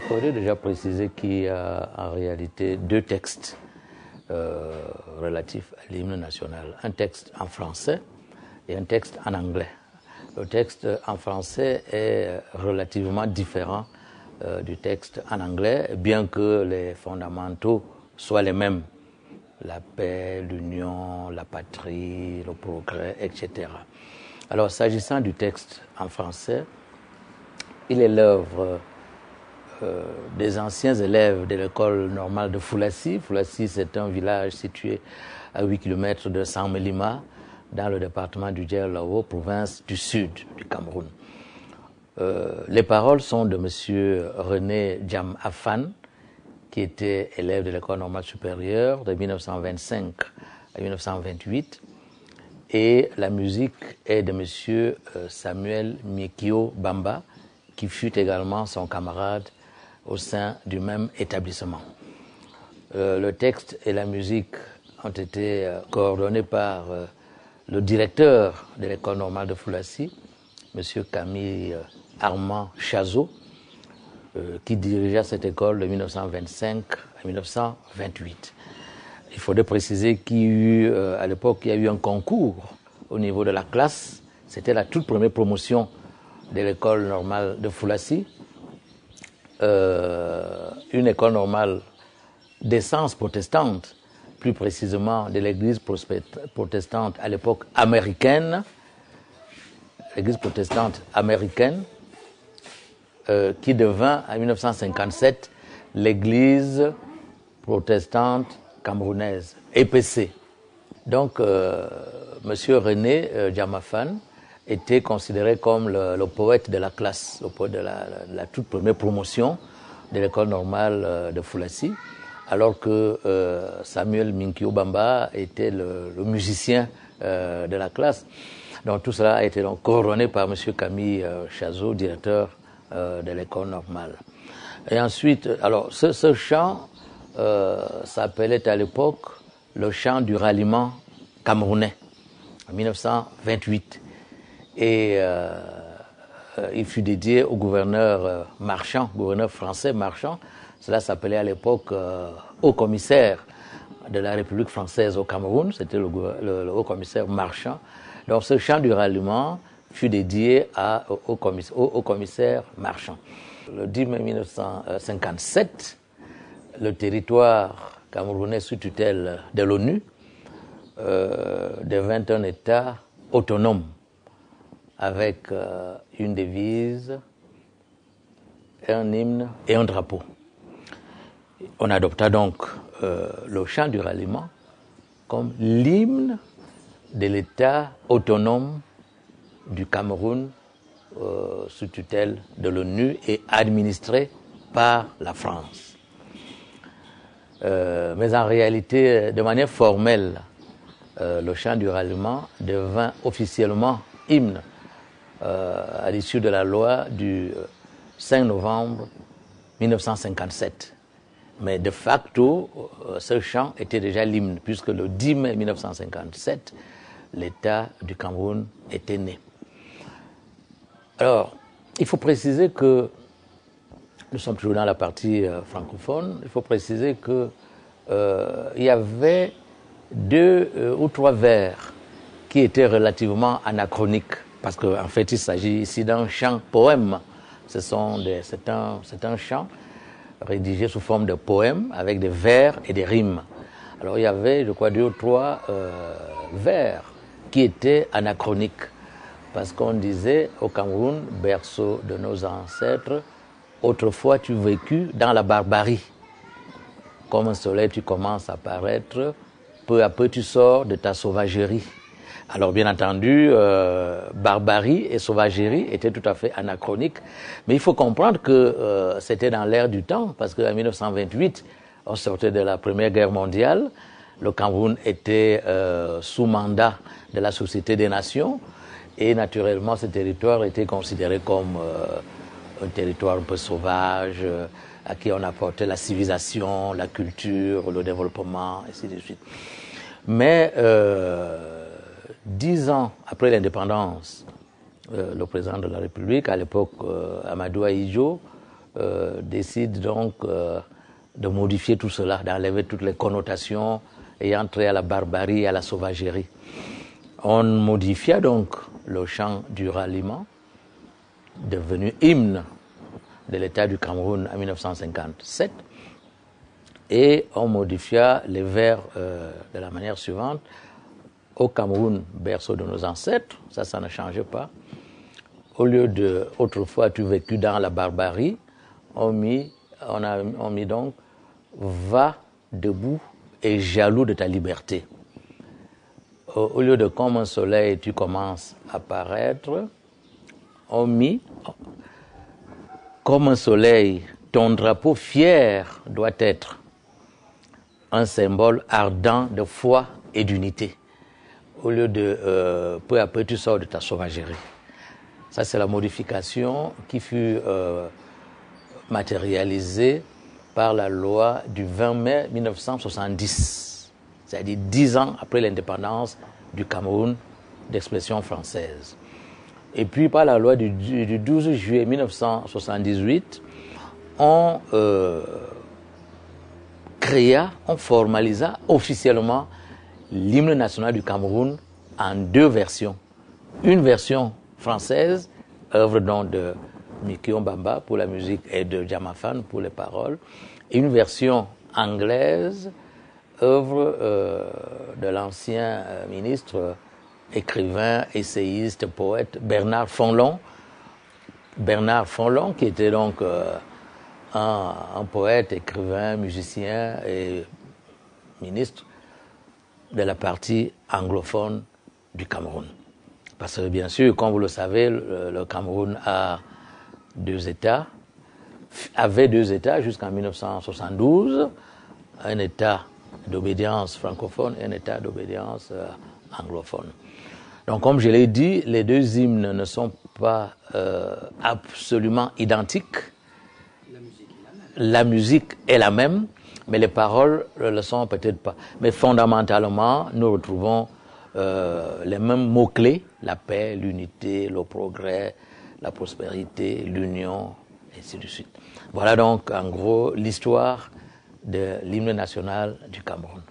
faudrait déjà préciser qu'il y a en réalité deux textes relatifs à l'hymne national. Un texte en français et un texte en anglais. Le texte en français est relativement différent du texte en anglais, bien que les fondamentaux soient les mêmes. La paix, l'union, la patrie, le progrès, etc. Alors, s'agissant du texte en français, il est l'œuvre des anciens élèves de l'école normale de Foulassi. Foulassi, c'est un village situé à 8 km de Saint-Mélima, dans le département du Djer-Lao, province du sud du Cameroun. Les paroles sont de M. René Djam Afan, qui était élève de l'école normale supérieure de 1925 à 1928. Et la musique est de M. Samuel Mikio Bamba, qui fut également son camarade au sein du même établissement. Le texte et la musique ont été coordonnés par le directeur de l'école normale de Foulassi, M. Camille Armand Chazot, qui dirigeait cette école de 1925 à 1928. Il faudrait préciser qu'il y a eu, à l'époque, il y a eu un concours au niveau de la classe. C'était la toute première promotion de l'école normale de Foulassi, une école normale d'essence protestante, plus précisément de l'église protestante à l'époque américaine, l'église protestante américaine, qui devint en 1957 l'église protestante camerounaise, EPC. Donc, M. René Djamafan était considéré comme le poète de la classe, le poète de la toute première promotion de l'école normale de Foulassi, alors que Samuel Minkio Bamba était le musicien de la classe. Donc tout cela a été donc couronné par M. Camille Chazot, directeur de l'école normale. Et ensuite, alors ce chant s'appelait à l'époque le chant du ralliement camerounais, en 1928. Et il fut dédié au gouverneur Marchand, gouverneur français Marchand. Cela s'appelait à l'époque haut commissaire de la République française au Cameroun. C'était le haut commissaire Marchand. Donc ce chant du ralliement fut dédié au commissaire Marchand. Le 10 mai 1957, le territoire camerounais sous tutelle de l'ONU devint un État autonome, avec une devise, un hymne et un drapeau. On adopta donc le chant du ralliement comme l'hymne de l'État autonome du Cameroun sous tutelle de l'ONU et administré par la France. Mais en réalité, de manière formelle, le chant du ralliement devint officiellement hymne à l'issue de la loi du 5 novembre 1957. Mais de facto, ce chant était déjà l'hymne, puisque le 10 mai 1957, l'État du Cameroun était né. Alors, il faut préciser que, nous sommes toujours dans la partie francophone, il faut préciser que il y avait 2 ou 3 vers qui étaient relativement anachroniques, parce qu'en fait, il s'agit ici d'un chant-poème. C'est un chant rédigé sous forme de poème avec des vers et des rimes. Alors, il y avait, je crois, 2 ou 3 vers qui étaient anachroniques, parce qu'on disait au Cameroun, berceau de nos ancêtres, autrefois tu vécus dans la barbarie. Comme un soleil, tu commences à paraître, peu à peu tu sors de ta sauvagerie. Alors bien entendu, barbarie et sauvagerie étaient tout à fait anachroniques, mais il faut comprendre que c'était dans l'air du temps, parce qu'en 1928, on sortait de la Première Guerre mondiale, le Cameroun était sous mandat de la Société des Nations, et naturellement ce territoire était considéré comme un territoire un peu sauvage, à qui on apportait la civilisation, la culture, le développement, et ainsi de suite. Mais 10 ans après l'indépendance, le président de la République, à l'époque Amadou Ahidjo, décide donc de modifier tout cela, d'enlever toutes les connotations ayant trait à la barbarie et à la sauvagerie. On modifia donc le chant du ralliement, devenu hymne de l'État du Cameroun en 1957, et on modifia les vers de la manière suivante. Au Cameroun, berceau de nos ancêtres, ça ne changeait pas. Au lieu de « autrefois tu vécu dans la barbarie », on mit donc « va debout et jaloux de ta liberté ». Au lieu de « comme un soleil tu commences à paraître », on mit « comme un soleil ton drapeau fier doit être un symbole ardent de foi et d'unité ». Au lieu de peu à peu tu sors de ta sauvagerie. Ça, c'est la modification qui fut matérialisée par la loi du 20 mai 1970, c'est-à-dire 10 ans après l'indépendance du Cameroun d'expression française. Et puis par la loi du 12 juillet 1978, on formalisa officiellement l'hymne national du Cameroun en 2 versions. Une version française, œuvre donc de Miki Mbamba pour la musique et de Jamafan pour les paroles, et une version anglaise, œuvre de l'ancien ministre, écrivain, essayiste, poète Bernard Fonlon. Bernard Fonlon, qui était donc un poète, écrivain, musicien et ministre de la partie anglophone du Cameroun. Parce que bien sûr, comme vous le savez, le Cameroun avait 2 États jusqu'en 1972, un État d'obédience francophone et un État d'obédience anglophone. Donc comme je l'ai dit, les 2 hymnes ne sont pas absolument identiques. La musique est la même, mais les paroles ne le sont peut-être pas. Mais fondamentalement, nous retrouvons les mêmes mots-clés, la paix, l'unité, le progrès, la prospérité, l'union, et ainsi de suite. Voilà donc en gros l'histoire de l'hymne national du Cameroun.